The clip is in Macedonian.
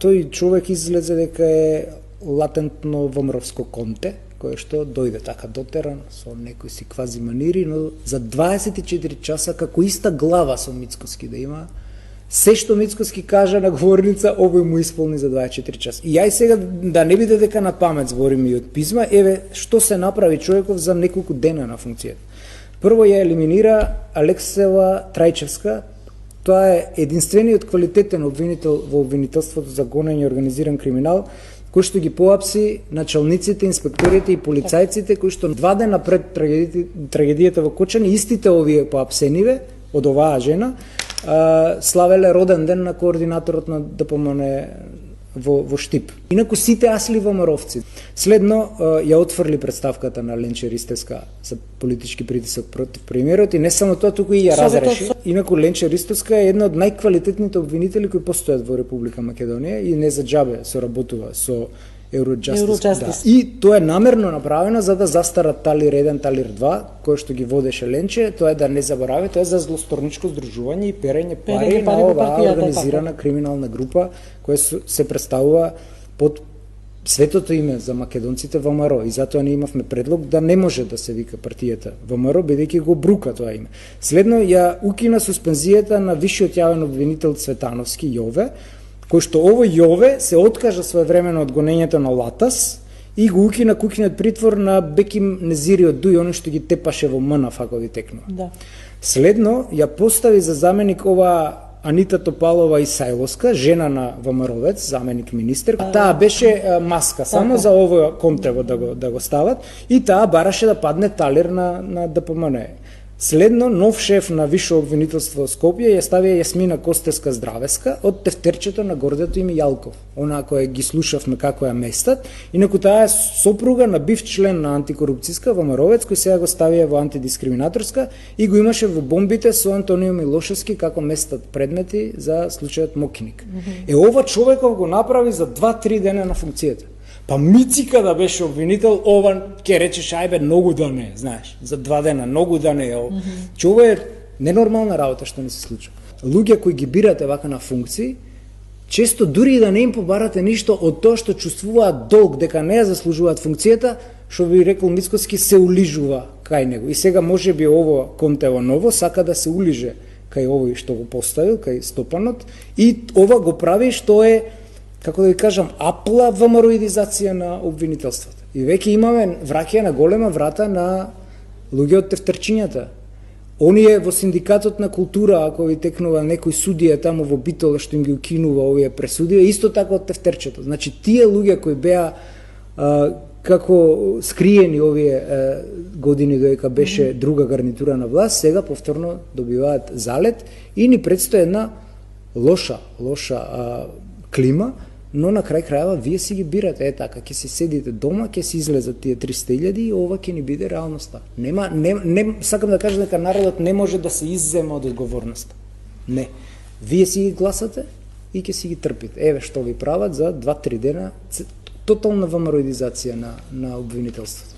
Тој човек излезе дека е латентно ВМРО-вско конте, кое што дојде така дотеран со некои си квази манири, но за 24 часа како иста глава со Мицкоски да има, се што Мицкоски кажа на говорница, овој му исполни за 24 часа. И јај сега да не биде дека на памет зборим и од писма, еве што се направи човеков за неколку дена на функцијата. Прво ја елиминира Алексева Трајчевска. Тоа е единствениот квалитетен обвинител во обвинителството за гонење и организиран криминал, кој што ги поапси началниците, инспекторите и полицајците, кои што 2 дена пред трагедијата во Кочани, истите овие поапсениве од оваа жена, славеле роден ден на координаторот на ДПМН во Штип. Инаку сите асли ВМРО-вци. Следно ја отфрли представката на Ленче Ристевска за политички притисок против премиерот и не само тоа, туку и ја разреши. Инаку Ленче Ристевска е една од најквалитетните обвинители кои постојат во Република Македонија и не за џабе соработува со Евроджастис. Да. И тоа е намерно направено за да застарат Талир 1, Талир 2, кој што ги водеше Ленче, тоа е да не заборави, тоа е за злосторничко здружување и перење пари на оваа организирана криминална група која се представува под светото име за македонците ВМРО, и затоа ние имавме предлог да не може да се вика партијата ВМРО, бидејќи го брука тоа име. Следно ја укина суспензијата на висшиот јавен обвинител Цветановски Јове, кој што овој Јове се откажа своевремено од гонењето на Латас и го укина куќниот притвор на Беким Незириот Дуј, оној што ги тепаше во МНАФ ако ви текнува. Да. Следно ја постави за заменик ова Анита Топалова Исајловска, жена на ВМРО-вец, заменик министер. Таа беше маска само за ово контево да го стават и таа бараше да падне Талир на ДПМН. Следно, нов шеф на Висше обвинителство Скопје ја ставија Јасмина Костеска Здравеска од тефтерчето на гордето име Јалков. Онаа која ги слушавме како ја местат. Инаку таа е сопруга на бив член на антикорупцијска ВМРО-вец, кој сега го ставија во антидискриминаторска и го имаше во бомбите со Антонио Милошевски како местат предмети за случајот Мокиник. Ова човеков го направи за 2-3 дена на функцијата. Па Мицика да беше обвинител, ова ќе речеш ајбе многу да не, знаеш, за 2 дена, многу да не е ова. Че ова е ненормална работа што не се случува. Луѓе кои ги бирате вака на функции, често дури и да не им побарате ништо од тоа што чувствуваат долг дека не ја заслужуваат функцијата, што би рекол Мицкоски, се улижува кај него. И сега може би ово контево ново сака да се улиже кај овој што го поставил, кај Стопанот, и ова го прави што е, како да ви кажам, апла ВМРО-идизација на обвинителството. И веќе имаме враќање на голема врата на луѓе од тефтерчињата. Оние во синдикатот на култура, ако ви текнува некој судија таму во Битола што им ги укинува овие пресуди, исто така од тефтерчето. Значи тие луѓе кои беа како скриени овие години додека беше друга гарнитура на власт, сега повторно добиваат залет и ни предстои една лоша клима, но на крај крајава вие си ги бирате, така, ќе си седите дома, ќе си излезат тие 300.000 и ова ќе ни биде реалноста. Сакам да кажам дека народот не може да се иззема од одговорноста. Не. Вие си ги гласате и ќе си ги трпите. Еве што ви прават за 2-3 дена тотална ВМРО-идизација на обвинителството.